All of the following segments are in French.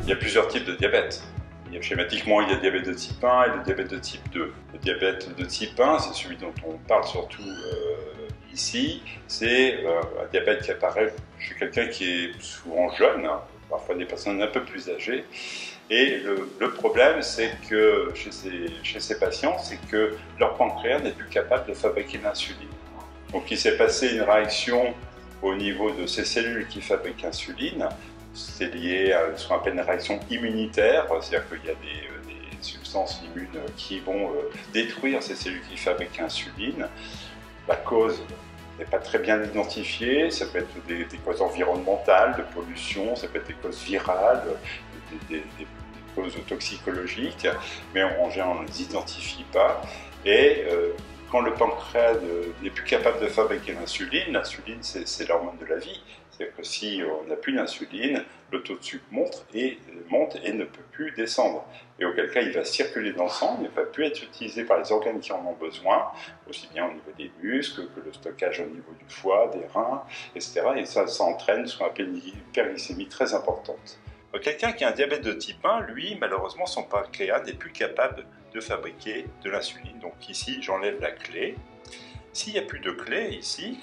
Il y a plusieurs types de diabète. Schématiquement, il y a le diabète de type 1 et le diabète de type 2. Le diabète de type 1, c'est celui dont on parle surtout ici. C'est un diabète qui apparaît chez quelqu'un qui est souvent jeune, hein, parfois des personnes un peu plus âgées. Et le problème, c'est que chez ces patients, c'est que leur pancréas n'est plus capable de fabriquer l'insuline. Donc il s'est passé une réaction au niveau de ces cellules qui fabriquent l'insuline. C'est lié à ce qu'on appelle une réaction immunitaire, c'est-à-dire qu'il y a des substances immunes qui vont détruire ces cellules qui fabriquent l'insuline. La cause n'est pas très bien identifiée, ça peut être des causes environnementales, de pollution, ça peut être des causes virales, des causes toxicologiques, mais en général on ne les identifie pas. Et quand le pancréas n'est plus capable de fabriquer l'insuline c'est l'hormone de la vie. C'est-à-dire que si on n'a plus d'insuline, le taux de sucre monte et ne peut plus descendre. Et auquel cas, il va circuler dans le sang, il ne va plus être utilisé par les organes qui en ont besoin, aussi bien au niveau des muscles que le stockage au niveau du foie, des reins, etc. Et ça entraîne ce qu'on appelle une hyperglycémie très importante. Quelqu'un qui a un diabète de type 1, lui, malheureusement, son pancréas n'est plus capable de fabriquer de l'insuline. Donc ici, j'enlève la clé. S'il n'y a plus de clé ici,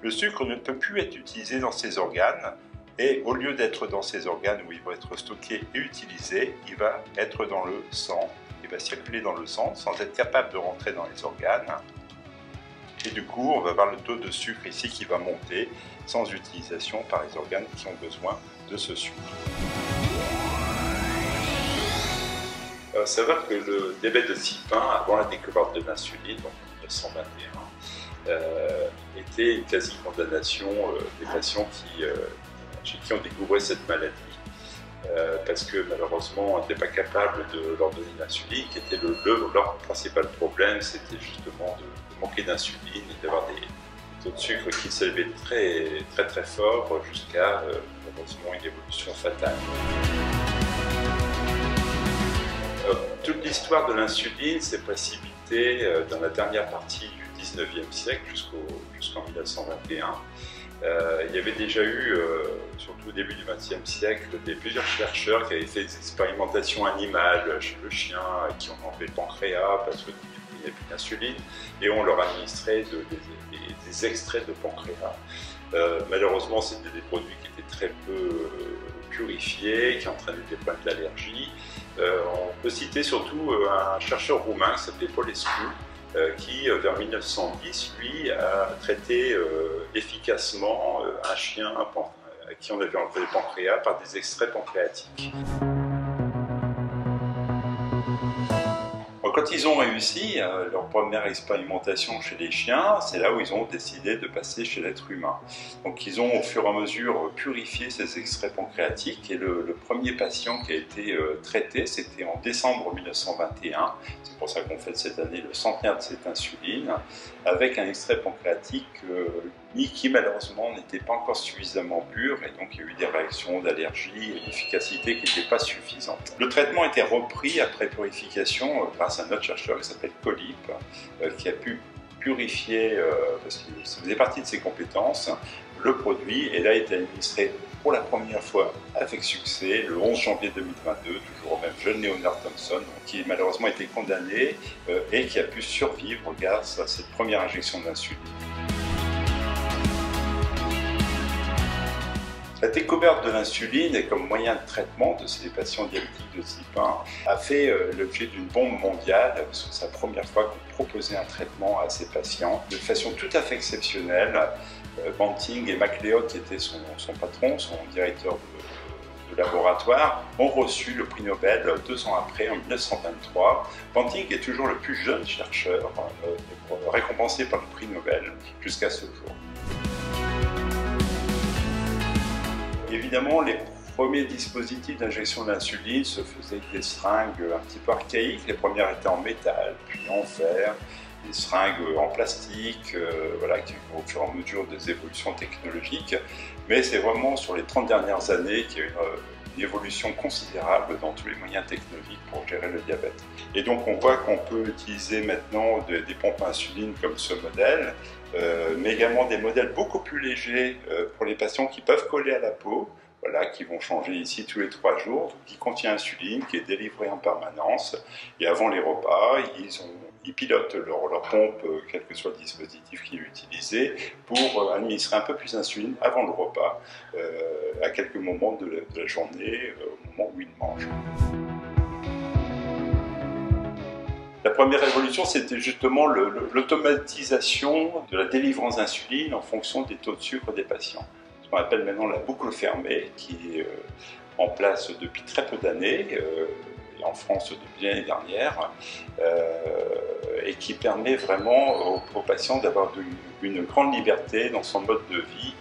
le sucre ne peut plus être utilisé dans ces organes et au lieu d'être dans ces organes où il va être stocké et utilisé, il va être dans le sang, il va circuler dans le sang sans être capable de rentrer dans les organes. Et du coup, on va avoir le taux de sucre ici qui va monter sans utilisation par les organes qui ont besoin de ce sucre. Alors, savoir que le diabète de type 1, avant la découverte de l'insuline, donc en 1921, était une quasi-condamnation des patients chez qui on découvrait cette maladie. Parce que malheureusement, on n'était pas capable de leur donner l'insuline, qui était leur principal problème, c'était justement de manquer d'insuline et d'avoir des taux de sucre qui s'élevaient très fort jusqu'à malheureusement une évolution fatale. Toute l'histoire de l'insuline s'est précipitée dans la dernière partie du 19e siècle jusqu'en 1921. Il y avait déjà eu, surtout au début du 20e siècle, plusieurs chercheurs qui avaient fait des expérimentations animales chez le chien, qui ont enlevé le pancréas parce qu'il n'y avait plus d'insuline, et on leur administrait des extraits de pancréas. Malheureusement, c'était des produits qui étaient très peu purifiés, qui entraînaient des problèmes d'allergie. On peut citer surtout un chercheur roumain qui s'appelait Popescu, qui, vers 1910, lui, a traité efficacement un chien à qui on avait enlevé le pancréas par des extraits pancréatiques. Quand ils ont réussi leur première expérimentation chez les chiens, c'est là où ils ont décidé de passer chez l'être humain. Donc ils ont au fur et à mesure purifié ces extraits pancréatiques et le premier patient qui a été traité, c'était en décembre 1921. C'est pour ça qu'on fête cette année le centenaire de cette insuline, avec un extrait pancréatique qui malheureusement n'était pas encore suffisamment pur et donc il y a eu des réactions d'allergie et une efficacité qui n'était pas suffisante. Le traitement a été repris après purification grâce à un autre chercheur qui s'appelle Colip, qui a pu purifier, parce que ça faisait partie de ses compétences, le produit et là a été administré pour la première fois avec succès le 11 janvier 2022, toujours au même jeune Leonard Thompson, qui malheureusement a été condamné et qui a pu survivre grâce à cette première injection d'insuline. La découverte de l'insuline et comme moyen de traitement de ces patients diabétiques de type 1 a fait l'objet d'une bombe mondiale, parce que c'est la première fois qu'on proposait un traitement à ces patients de façon tout à fait exceptionnelle. Banting et MacLeod, qui était son patron, son directeur de laboratoire, ont reçu le prix Nobel 2 ans après, en 1923. Banting est toujours le plus jeune chercheur récompensé par le prix Nobel jusqu'à ce jour. Évidemment, les premiers dispositifs d'injection d'insuline se faisaient avec des seringues un petit peu archaïques. Les premières étaient en métal, puis en verre, des seringues en plastique, voilà, qui au fur et à mesure des évolutions technologiques. Mais c'est vraiment sur les 30 dernières années qu'il y a eu une évolution considérable dans tous les moyens technologiques pour gérer le diabète. Et donc on voit qu'on peut utiliser maintenant des pompes à insuline comme ce modèle, mais également des modèles beaucoup plus légers pour les patients qui peuvent coller à la peau. voilà, qui vont changer ici tous les 3 jours, qui contient insuline, qui est délivrée en permanence. Et avant les repas, ils pilotent leur pompe, quel que soit le dispositif qui est utilisé, pour administrer un peu plus d'insuline avant le repas, à quelques moments de la journée, au moment où ils mangent. La première révolution, c'était justement l'automatisation de la délivrance d'insuline en fonction des taux de sucre des patients. Ce qu'on appelle maintenant la boucle fermée, qui est en place depuis très peu d'années, et en France depuis l'année dernière, et qui permet vraiment aux patients d'avoir une grande liberté dans son mode de vie,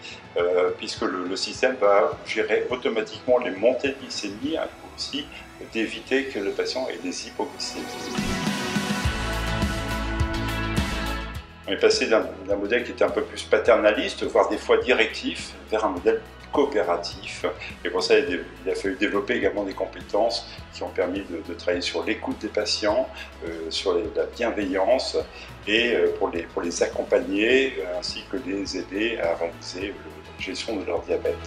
puisque le système va gérer automatiquement les montées de glycémie, et aussi d'éviter que le patient ait des hypoglycémies. On est passé d'un modèle qui était un peu plus paternaliste, voire des fois directif, vers un modèle coopératif. Et pour ça, il a fallu développer également des compétences qui ont permis de travailler sur l'écoute des patients, sur la bienveillance, et pour les accompagner, ainsi que les aider à réaliser la gestion de leur diabète.